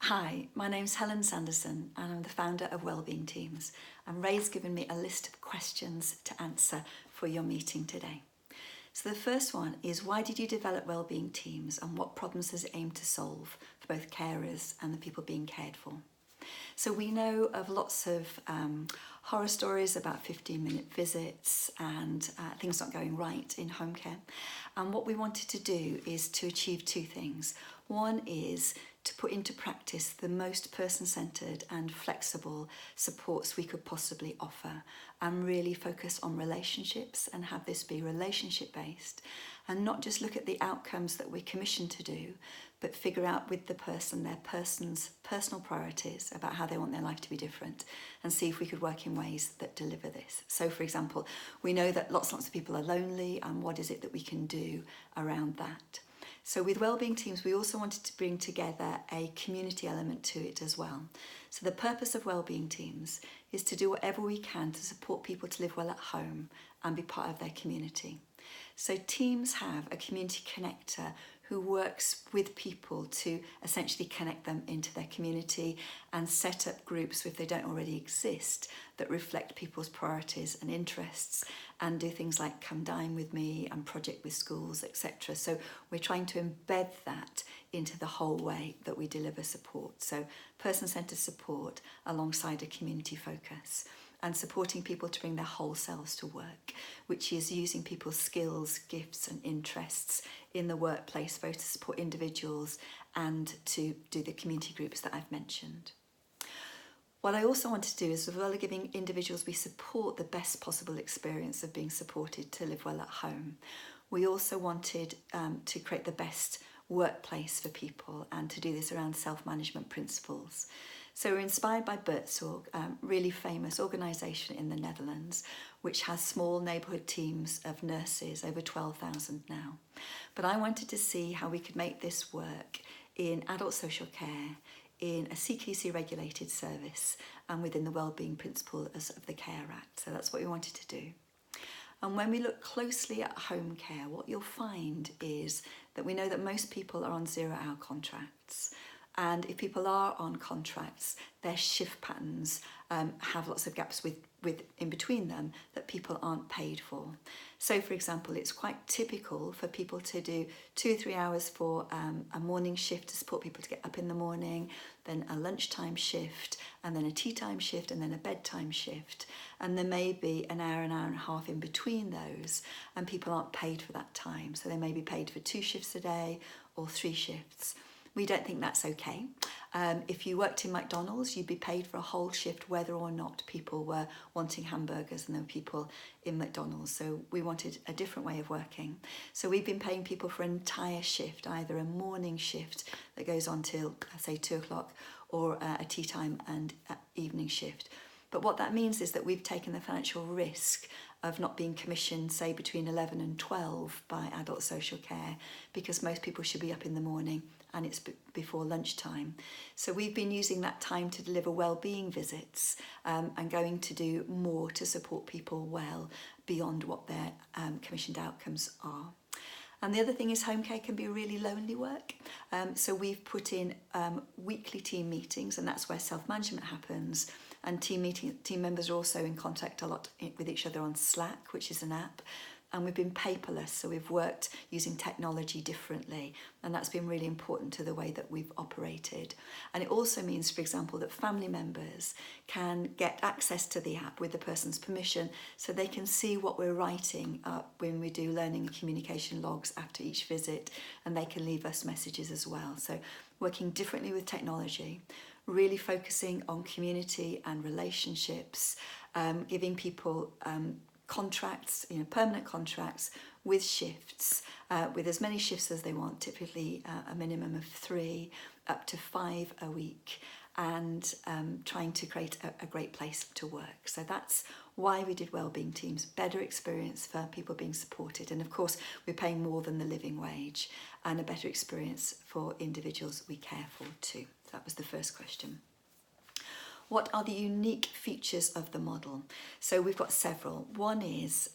Hi, my name's Helen Sanderson and I'm the founder of Wellbeing Teams, and Ray's given me a list of questions to answer for your meeting today. So the first one is, why did you develop Wellbeing Teams and what problems does it aim to solve for both carers and the people being cared for? So we know of lots of horror stories about 15-minute visits and things not going right in home care. And what we wanted to do is to achieve two things. One is to put into practice the most person-centred and flexible supports we could possibly offer, and really focus on relationships and have this be relationship-based, and not just look at the outcomes that we're commissioned to do, but figure out with the person their person's personal priorities about how they want their life to be different, and see if we could work in ways that deliver this. So for example, we know that lots of people are lonely, and what is it that we can do around that? So with Wellbeing Teams, we also wanted to bring together a community element to it as well. So the purpose of Wellbeing Teams is to do whatever we can to support people to live well at home and be part of their community. So teams have a community connector who works with people to essentially connect them into their community and set up groups, if they don't already exist, that reflect people's priorities and interests, and do things like Come Dine With Me and Project with Schools, etc. So we're trying to embed that into the whole way that we deliver support. So person-centred support alongside a community focus, and supporting people to bring their whole selves to work, which is using people's skills, gifts and interests in the workplace, both to support individuals and to do the community groups that I've mentioned. What I also want to do is, as well as giving individuals we support the best possible experience of being supported to live well at home, we also wanted to create the best workplace for people, and to do this around self-management principles. So we're inspired by Buurtzorg, really famous organisation in the Netherlands, which has small neighbourhood teams of nurses, over 12,000 now. But I wanted to see how we could make this work in adult social care, in a CQC regulated service, and within the wellbeing principle of the Care Act. So that's what we wanted to do. And when we look closely at home care, what you'll find is that we know that most people are on 0-hour contracts. And if people are on contracts, their shift patterns have lots of gaps with in between them that people aren't paid for. So for example, it's quite typical for people to do 2 or 3 hours for a morning shift to support people to get up in the morning, then a lunchtime shift, and then a tea time shift, and then a bedtime shift. And there may be an hour and a half in between those, and people aren't paid for that time. So they may be paid for 2 shifts a day or 3 shifts. We don't think that's okay. If you worked in McDonald's, you'd be paid for a whole shift whether or not people were wanting hamburgers and there were people in McDonald's. So we wanted a different way of working. So we've been paying people for an entire shift, either a morning shift that goes on till, say, 2 o'clock, or a tea time and evening shift. But what that means is that we've taken the financial risk of not being commissioned, say, between 11 and 12 by adult social care, because most people should be up in the morning and it's before lunchtime. So we've been using that time to deliver wellbeing visits and going to do more to support people well beyond what their commissioned outcomes are. And the other thing is, home care can be really lonely work. So we've put in weekly team meetings, and that's where self-management happens. And team members are also in contact a lot with each other on Slack, which is an app. And we've been paperless, so we've worked using technology differently, and that's been really important to the way that we've operated. And it also means, for example, that family members can get access to the app with the person's permission, so they can see what we're writing up when we do learning and communication logs after each visit, and they can leave us messages as well. So working differently with technology, really focusing on community and relationships, giving people contracts, permanent contracts with shifts, with as many shifts as they want, typically a minimum of 3, up to 5 a week, and trying to create a great place to work. So that's why we did Wellbeing Teams, better experience for people being supported. And of course, we're paying more than the living wage, and a better experience for individuals we care for too. So that was the first question. What are the unique features of the model? So we've got several. One is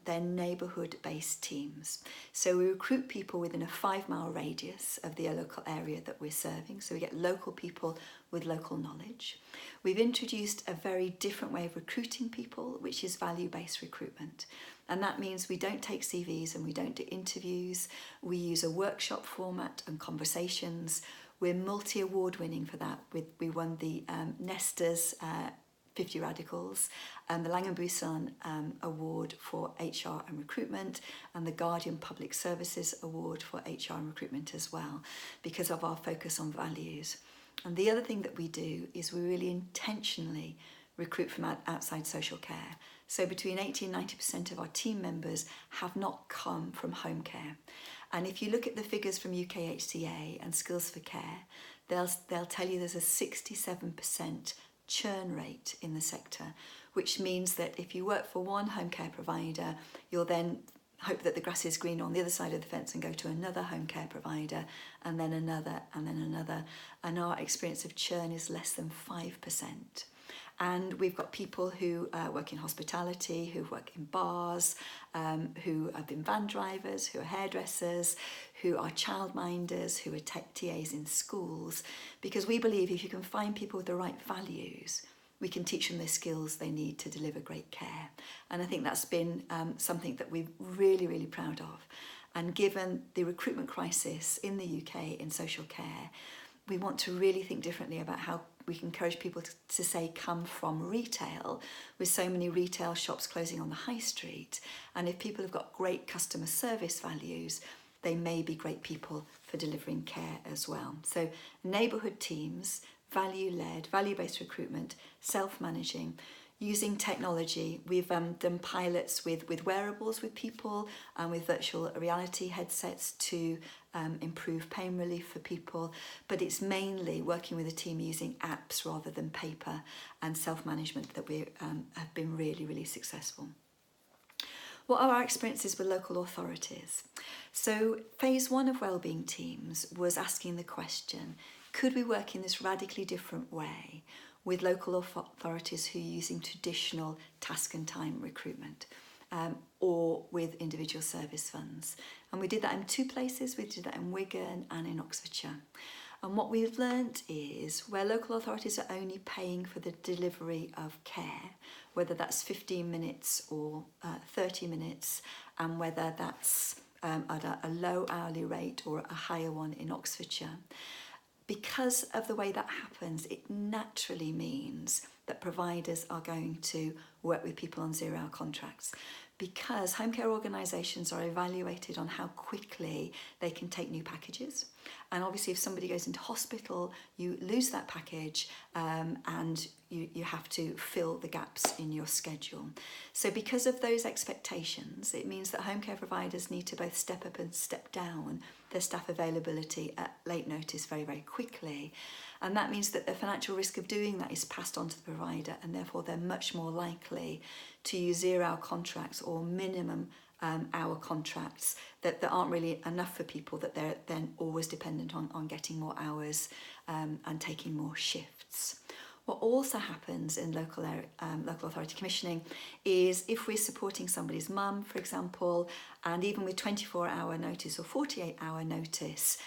they're neighbourhood-based teams. So we recruit people within a 5-mile radius of the local area that we're serving. So we get local people with local knowledge. We've introduced a very different way of recruiting people, which is value-based recruitment. And that means we don't take CVs and we don't do interviews. We use a workshop format and conversations. We're multi-award winning for that. We won the Nesta's 50 Radicals and the Langham Busan Award for HR and Recruitment, and the Guardian Public Services Award for HR and Recruitment as well, because of our focus on values. And the other thing that we do is we really intentionally recruit from outside social care. So between 80 and 90% of our team members have not come from home care. And if you look at the figures from UKHCA and Skills for Care, they'll tell you there's a 67% churn rate in the sector, which means that if you work for one home care provider, you'll then hope that the grass is green on the other side of the fence and go to another home care provider, and then another, and then another. And our experience of churn is less than 5%. And we've got people who work in hospitality, who work in bars, who have been van drivers, who are hairdressers, who are childminders, who are TAs in schools, because we believe if you can find people with the right values, we can teach them the skills they need to deliver great care. And I think that's been something that we're really, really proud of. And given the recruitment crisis in the UK in social care, we want to really think differently about how we can encourage people to say come from retail, with so many retail shops closing on the high street. And if people have got great customer service values, they may be great people for delivering care as well. So neighbourhood teams, value-led, value-based recruitment, self-managing, using technology. We've done pilots with wearables with people and with virtual reality headsets to improve pain relief for people, but it's mainly working with a team using apps rather than paper and self-management that we have been really, really successful. What are our experiences with local authorities? So phase 1 of Wellbeing Teams was asking the question, could we work in this radically different way with local authorities who are using traditional task and time recruitment or with individual service funds? And we did that in 2 places. We did that in Wigan and in Oxfordshire. And what we've learnt is where local authorities are only paying for the delivery of care, whether that's 15 minutes or 30 minutes, and whether that's at a low hourly rate or a higher one in Oxfordshire, because of the way that happens, it naturally means that providers are going to work with people on 0-hour contracts, because home care organisations are evaluated on how quickly they can take new packages. And obviously if somebody goes into hospital, you lose that package and you have to fill the gaps in your schedule. So because of those expectations, it means that home care providers need to both step up and step down their staff availability at late notice very, very quickly. And that means that the financial risk of doing that is passed on to the provider, and therefore they're much more likely to use 0-hour contracts or minimum hour contracts that aren't really enough for people, that they're then always dependent on getting more hours and taking more shifts. What also happens in local authority commissioning is if we're supporting somebody's mum, for example, and even with 24-hour notice or 48-hour notice,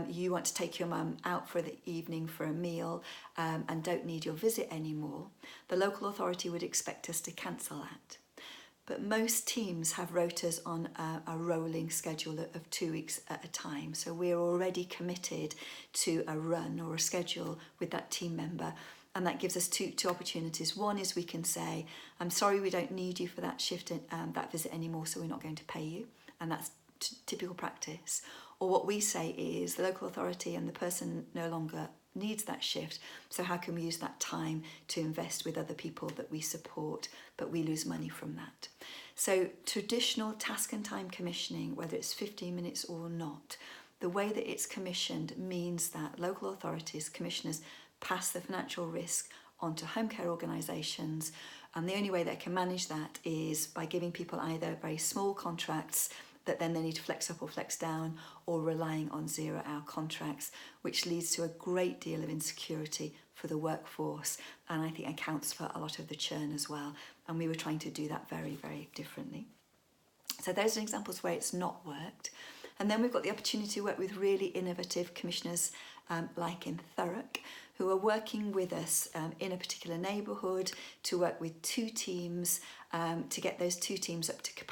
you want to take your mum out for the evening for a meal and don't need your visit anymore, the local authority would expect us to cancel that. But most teams have rotas on a rolling schedule of 2 weeks at a time. So we're already committed to a run or a schedule with that team member. And that gives us two opportunities. One is we can say, I'm sorry, we don't need you for that shift, that visit anymore, so we're not going to pay you. And that's typical practice. Or what we say is the local authority and the person no longer needs that shift, so how can we use that time to invest with other people that we support, but we lose money from that. So traditional task and time commissioning, whether it's 15 minutes or not, the way that it's commissioned means that local authorities, commissioners, pass the financial risk onto home care organisations, and the only way they can manage that is by giving people either very small contracts that then they need to flex up or flex down, or relying on 0-hour contracts, which leads to a great deal of insecurity for the workforce, and I think accounts for a lot of the churn as well. And we were trying to do that very, very differently. So those are examples where it's not worked. And then we've got the opportunity to work with really innovative commissioners like in Thurrock, who are working with us in a particular neighbourhood to work with 2 teams to get those 2 teams up to capacity